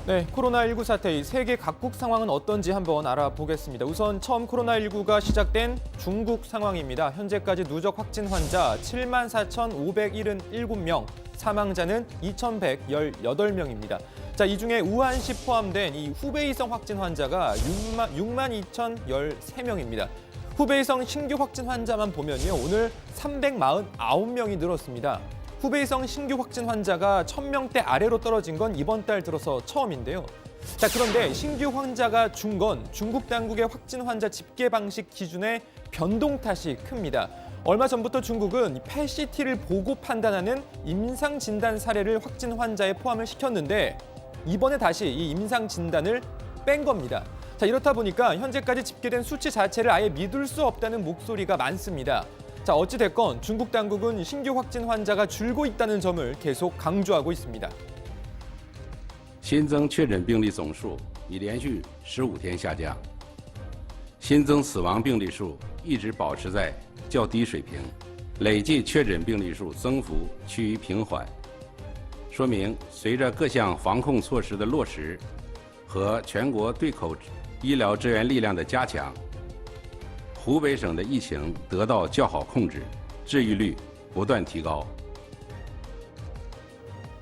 네, 코로나19 사태, 이 세계 각국 상황은 어떤지 한번 알아보겠습니다. 우선 처음 코로나19가 시작된 중국 상황입니다. 현재까지 누적 확진 환자 74,577명, 사망자는 2,118명입니다. 자, 이 중에 우한시 포함된 이 후베이성 확진 환자가 62,013명입니다. 후베이성 신규 확진 환자만 보면요, 오늘 349명이 늘었습니다. 후베이성 신규 확진 환자가 1,000명대 아래로 떨어진 건 이번 달 들어서 처음인데요. 자, 그런데 신규 환자가 준 건 중국 당국의 확진 환자 집계 방식 기준의 변동 탓이 큽니다. 얼마 전부터 중국은 펫CT를 보고 판단하는 임상 진단 사례를 확진 환자에 포함을 시켰는데 이번에 다시 이 임상 진단을 뺀 겁니다. 자, 이렇다 보니까 현재까지 집계된 수치 자체를 아예 믿을 수 없다는 목소리가 많습니다. 자, 어찌됐건 중국 당국은 신규 확진 환자가 줄고 있다는 점을 계속 강조하고 있습니다. 新增确诊病例总数已连续15天下降，新增死亡病例数一直保持在较低水平，累计确诊病例数增幅趋于平缓，说明随着各项防控措施的落实和全国对口医疗支援力量的加强，湖北省的疫情得到较好控制，治愈率不断提高。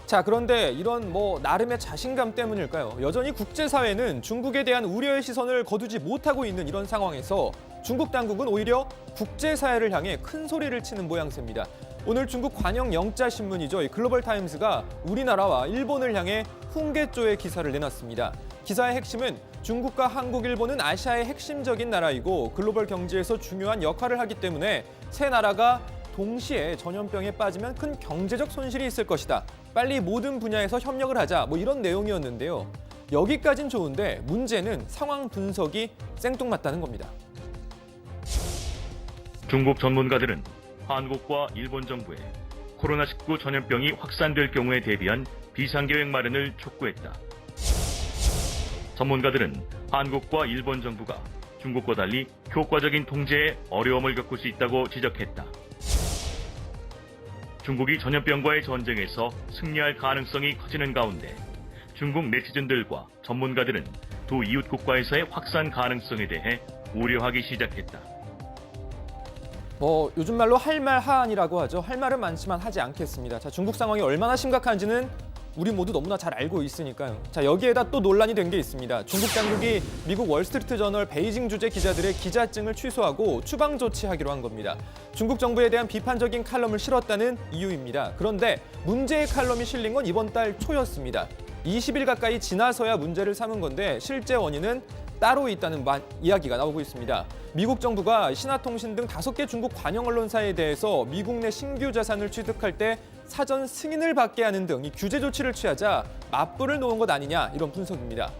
자, 그런데 이런 나름의 자신감 때문일까요? 여전히 국제사회는 중국에 대한 우려의 시선을 거두지 못하고 있는 이런 상황에서 중국 당국은 오히려 국제사회를 향해 큰 소리를 치는 모양새입니다. 오늘 중국 관영 영자신문이죠. 글로벌 타임스가 우리나라와 일본을 향해 훈계조의 기사를 내놨습니다. 기사의 핵심은 중국과 한국, 일본은 아시아의 핵심적인 나라이고 글로벌 경제에서 중요한 역할을 하기 때문에 세 나라가 동시에 전염병에 빠지면 큰 경제적 손실이 있을 것이다. 빨리 모든 분야에서 협력을 하자. 이런 내용이었는데요. 여기까진 좋은데 문제는 상황 분석이 생뚱맞다는 겁니다. 중국 전문가들은 한국과 일본 정부에 코로나19 전염병이 확산될 경우에 대비한 비상계획 마련을 촉구했다. 전문가들은 한국과 일본 정부가 중국과 달리 효과적인 통제에 어려움을 겪을 수 있다고 지적했다. 중국이 전염병과의 전쟁에서 승리할 가능성이 커지는 가운데 중국 네티즌들과 전문가들은 두 이웃 국가에서의 확산 가능성에 대해 우려하기 시작했다. 요즘 말로 할 말 하안이라고 하죠. 할 말은 많지만 하지 않겠습니다. 자, 중국 상황이 얼마나 심각한지는 우리 모두 너무나 잘 알고 있으니까요. 자, 여기에다 또 논란이 된 게 있습니다. 중국 당국이 미국 월스트리트 저널 베이징 주재 기자들의 기자증을 취소하고 추방 조치하기로 한 겁니다. 중국 정부에 대한 비판적인 칼럼을 실었다는 이유입니다. 그런데 문제의 칼럼이 실린 건 이번 달 초였습니다. 20일 가까이 지나서야 문제를 삼은 건데 실제 원인은 따로 있다는 이야기가 나오고 있습니다. 미국 정부가 신화통신 등 5개 중국 관영 언론사에 대해서 미국 내 신규 자산을 취득할 때 사전 승인을 받게 하는 등 이 규제 조치를 취하자 맞불을 놓은 것 아니냐, 이런 분석입니다.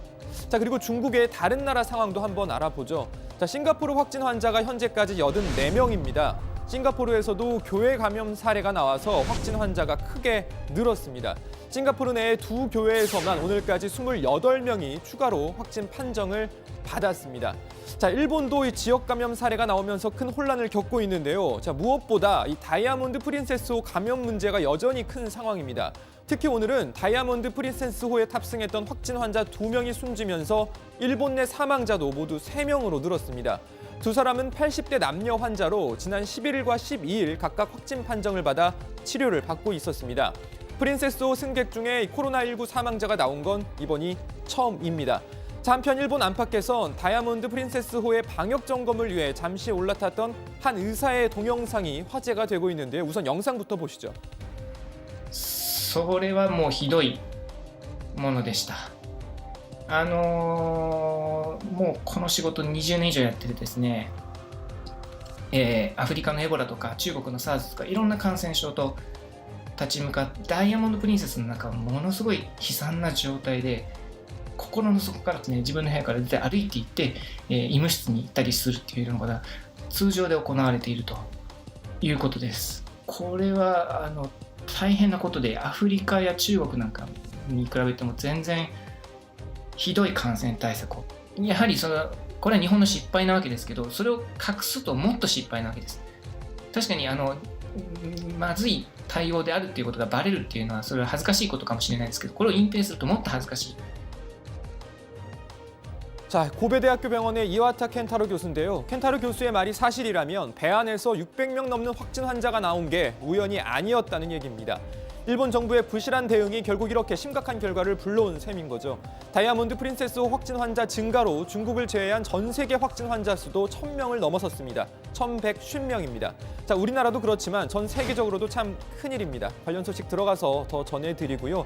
자, 그리고 중국의 다른 나라 상황도 한번 알아보죠. 자, 싱가포르 확진 환자가 현재까지 84명입니다. 싱가포르에서도 교회 감염 사례가 나와서 확진 환자가 크게 늘었습니다. 싱가포르 내 두 교회에서만 오늘까지 28명이 추가로 확진 판정을 받았습니다. 자, 일본도 이 지역 감염 사례가 나오면서 큰 혼란을 겪고 있는데요. 자, 무엇보다 이 다이아몬드 프린세스호 감염 문제가 여전히 큰 상황입니다. 특히 오늘은 다이아몬드 프린세스호에 탑승했던 확진 환자 2명이 숨지면서 일본 내 사망자도 모두 3명으로 늘었습니다. 두 사람은 80대 남녀 환자로 지난 11일과 12일 각각 확진 판정을 받아 치료를 받고 있었습니다. 프린세스호 승객 중에 코로나19 사망자가 나온 건 이번이 처음입니다. 자, 한편 일본 안팎에선 다이아몬드 프린세스호의 방역 점검을 위해 잠시 올라탔던 한 의사의 동영상이 화제가 되고 있는데요. 우선 영상부터 보시죠. それはもうひどいものでした。もうこの仕事20年以上やっててですね、アフリカのエボラとか中国の SARS とかいろんな感染症と立ち向かって、ダイヤモンドプリンセスの中はものすごい悲惨な状態で、心の底からですね、自分の部屋から出て歩いていって、医務室に行ったりするっていうのが通常で行われているということです。これは大変なことで、アフリカや中国なんかに比べても全然ひどい感染対策を、やはりこれは日本の失敗なわけですけど、それを隠すともっと失敗なわけです。確かにまずい対応であるっていうことがバレるっていうのは、それは恥ずかしいことかもしれないですけど、これを隠蔽するともっと恥ずかしい。 자, 고베대학교 병원의 이와타 켄타로 교수인데요. 켄타로 교수의 말이 사실이라면 배 안에서 600명 넘는 확진 환자가 나온 게 우연이 아니었다는 얘기입니다. 일본 정부의 부실한 대응이 결국 이렇게 심각한 결과를 불러온 셈인 거죠. 다이아몬드 프린세스호 확진 환자 증가로 중국을 제외한 전 세계 확진 환자 수도 1000명을 넘어섰습니다. 1150명입니다. 자, 우리나라도 그렇지만 전 세계적으로도 참 큰일입니다. 관련 소식 들어가서 더 전해드리고요.